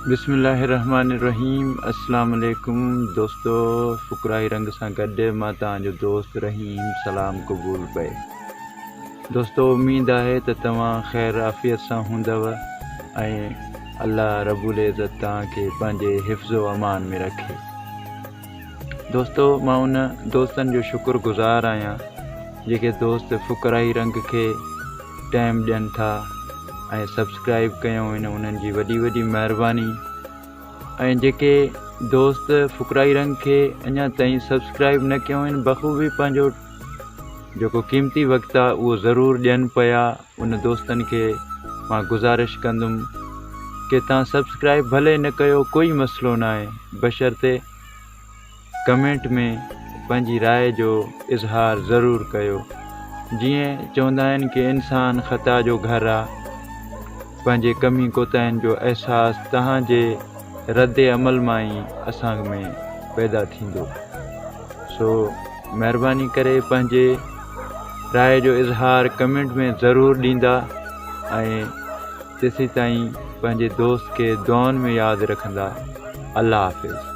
बिस्मिल्लाहिर्रहमानिर्रहीम। अस्सलाम वालेकुम दोस्तों, फुकराई रंग सां गॾु मां तव्हांजो दोस्त रहीम सलाम क़बूल पे। दोस्तों, उम्मीद है त तव्हां ख़ैर आफ़ियत सां हूंदव ऐं अल्लाह रब्बुल इज़्ज़त तव्हांखे पंहिंजे हिफ़्ज़ो अमान में रखे। दोस्तों, मां उन दोस्तनि जो शुक्रगुज़ार आहियां जेके दोस्त फुकराई रंग के टाइम ॾियनि था ऐं सब्सक्राइब कयूं आहिनि। उन्हनि जी वॾी वॾी महिरबानी। ऐं जेके दोस्त फुकराई रंग के अञा ताईं सब्सक्राइब न कयूं आहिनि, बख़ूबी पंहिंजो जेको क़ीमती वक़्तु आहे उहो ज़रूरु ॾियनि पिया। उन दोस्तनि खे मां गुज़ारिश कंदुमि कि तव्हां सब्सक्राइब भले न कयो, कोई मसइलो न आहे, बशर्ते कमेंट में पंहिंजी राय जो इज़हार ज़रूरु कयो। जीअं चवंदा आहिनि कि इंसान ख़ता जो घरु आहे, पंहिंजे कमी कोताहियुनि जो अहसासु तव्हांजे रद्द अमल मां ई असां में पैदा थींदो। सो महिरबानी करे पंहिंजे राय जो इज़हार कमेंट में ज़रूरु ॾींदा ऐं तेसीं ताईं पंहिंजे दोस्त खे दुआउनि में यादि रखंदा। अल्लाह हाफ़िज़।